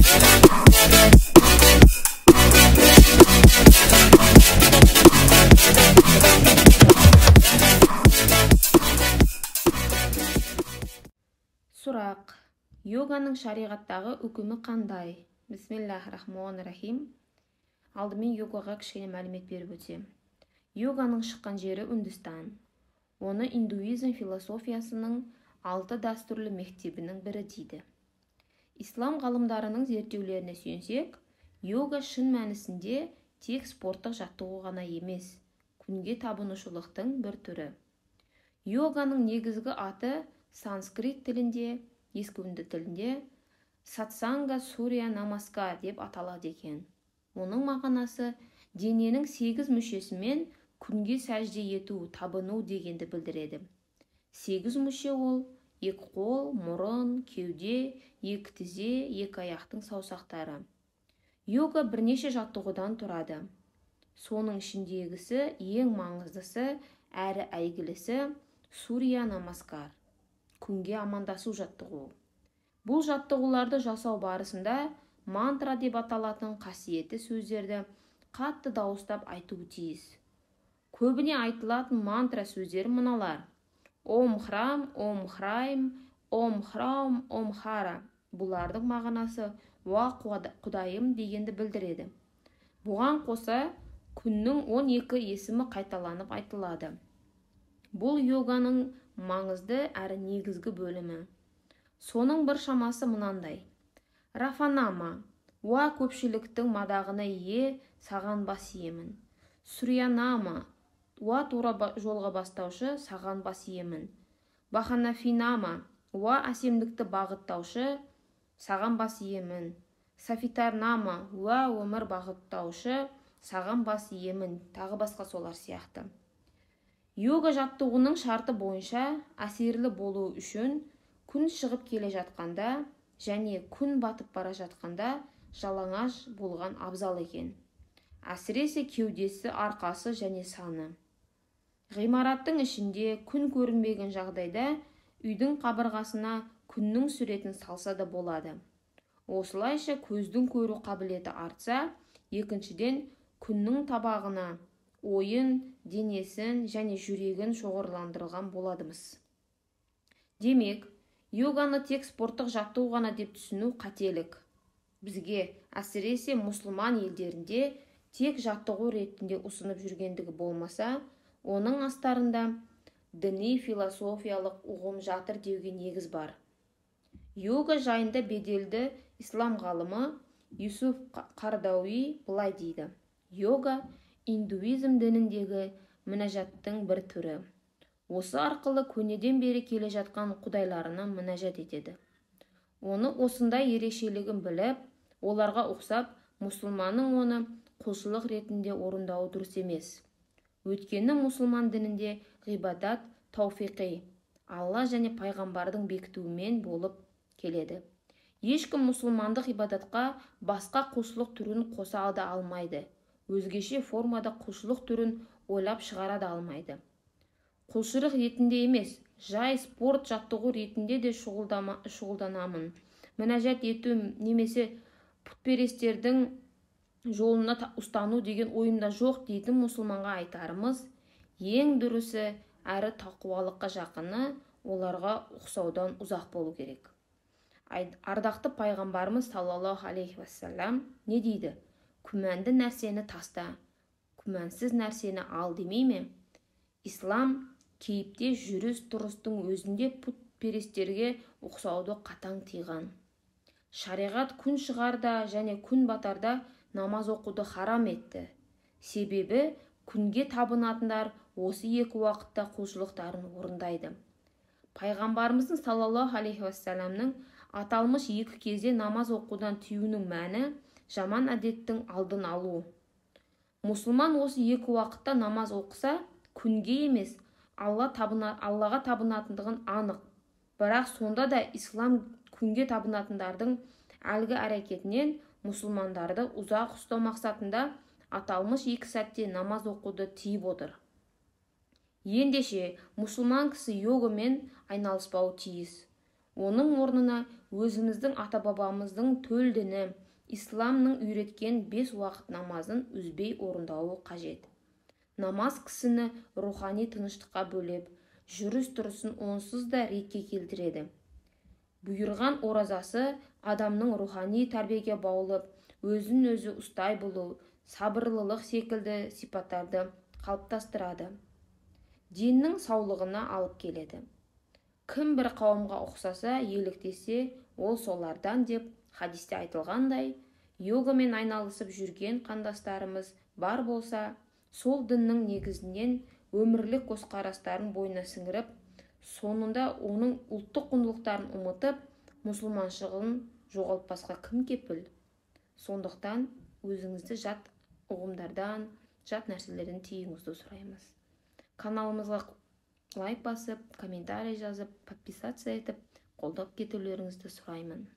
Сұрақ: йоганың шариғаттағы үкімі қандай? Бисмиллахир-рахманир-рахим. Алдымен йогаға кішкене мәлімет беріп өтсем. Йоганың шыққан жері Үндістан. Оны индуизм философиясының 6 дәстүрлі мектебінің бірі дейді. Ислам ғалымдарының зерттеулеріне сүйенсек, йога шын мәнісінде тек спорттық жаттығу ғана емес, күнге табынушылықтың бір түрі. Йоганың негізгі аты санскрит тілінде, ескі үнді тілінде сатсанга сурья намаскар деп аталады екен. Оның мағынасы дененің 8 мүшесімен күнге сәжде ету, табыну дегенді білдіреді. 8 мүше ол 2 қол, мұрын, кеуде, 2 тізе, 2 аяқтың саусақтары. Йога бірнеше жаттығудан тұрады. Соның ішіндегісі ең маңыздысы әрі әйгілісі сурья намаскар, күнге амандасу жаттығуы. Бұл жаттығуларды жасау барысында мантра деп аталатын қасиетті сөздерді қатты дауыстап айтуы тиіс. Көбіне айтылатын мантра сөздері мыналар: Ом храм, ом храйм, ом храум, ом хара. Бұлардың мағынасы уа құдайым дегенді білдіреді. Бұған қоса күннің 12 есімі қайталанып айтылады. Бұл йоганың маңызды әрі негізгі бөлімі. Соның бір шамасы мынандай: Рафанама, уа көпшіліктің мадағына ие, саған бас иемін. Сурьянама, уа тура жолға бастаушы, саған бас иемін. Баханафинама, уа әсемдікті бағыттаушы, саған бас иемін. Сафитарнама, уа өмір бағыттаушы, саған бас иемін. Тағы басқа солар сияқты. Йога жаттығуының шарты бойынша әсерлі болу үшін күн шығып келе жатқанда және күн батып бара жатқанда жалаңаш болған абзал екен. Әсіресе кеудесі, арқасы және саны. Ғимараттың ішінде күн көрінбеген жағдайда үйдің қабырғасына күннің суретін салса да болады. Осылайша көздің көру қабілеті артса, екіншіден күннің табағына ойын, денесін және жүрегін шоғырландырылған боладымыз. Демек, йоганы тек спорттық жаттығу ғана деп түсіну қателік. Бізге, әсіресе мұсылман елдерінде тек жаттығу ретінде ұсынып жүргендігі болмаса, оның астарында діни философиялық ұғым жатыр деуге негіз бар. Йога жайында беделді ислам ғалымы Юсуф Қардауи былай дейді: йога индуизм дініндегі мінәжаттың бір түрі. Осы арқылы көнеден бері келе жатқан құдайларына мінәжат етеді. Оны осындай ерекшелігін біліп, оларға ұқсап, мұсылманның оны құлшылық ретінде орындауы дұрыс емес. Өйткені мұсылман дінінде ғибадат тауфиқи, Алла және пайғамбардың бекітуімен болып келеді. Ешкім мұсылмандық ғибадатқа басқа құлшылық түрін қоса алмайды. Өзгеше формада құлшылық түрін ойлап шығара да алмайды. Құлшылық ретінде емес, жай спорт жаттығу ретінде де шұғылданамын. Мінәжат ету немесе пұтперестердің жолына ұстану деген ойымда жоқ дейтін мұсылманға айтарымыз, ең дұрысы әрі тақуалыққа жақыны оларға ұқсаудан ұзақ болу керек. Ардақты пайғамбарымыз саллаллаху алейхи уассалам не дейді? Күмәнді нәрсені таста, күмәнсіз нәрсені ал демей ме? Ислам кейіпте жүріс тұрыстың өзінде пұтперестерге ұқсауды қатаң тыйған. Шариғат күн шығарда және күн батарда намаз оқуды харам етті. Себебі күнге табынатындар осы екі уақытта құлшылықтарын орындайды. Пайғамбарымыздың саллаллаху алейхи уассаламның аталмыш екі кезде намаз оқудан тыюының мәні жаман әдеттің алдын алу. Мұсылман осы екі уақытта намаз оқыса, күнге емес, Аллаға табынатындығын анық. Бірақ сонда да ислам күнге табынатындардың әлгі әрекетінен мұсылмандарды ұзақ ұстау мақсатында аталмыш екі сәтте намаз оқуды тыйып отыр. Ендеше, мұсылман кісі йогамен айналыспауы тиіс. Оның орнына өзіміздің ата-бабамыздың төл діні исламның үйреткен 5 уақыт намазын үзбей орындауы қажет. Намаз кісіні рухани тыныштыққа бөлеп, жүріс-тұрысын онсыз да ретке келтіреді. Бұйырған оразасы адамның рухани тәрбиеге баулып, өзін-өзі ұстай білу, сабырлылық секілді сипаттарды қалыптастырады. Деннің саулығына алып келеді. Кім бір қауымға ұқсаса, еліктесе, ол солардан деп хадисте айтылғандай, йогамен айналысып жүрген қандастарымыз бар болса, сол діннің негізінен өмірлік көзқарастарын бойына сіңіріп, соңында оның ұлттық құндылықтарын ұмытып, мұсылманшылығын жоғалтпасқа кім кепіл? Сондықтан өзіңізді жат ұғымдардан, жат нәрселерден тыюыңызды сұраймыз. Каналымызға лайк басып, комментарий жазып, подписаться етіп, қолдап кетулеріңізді сұраймын.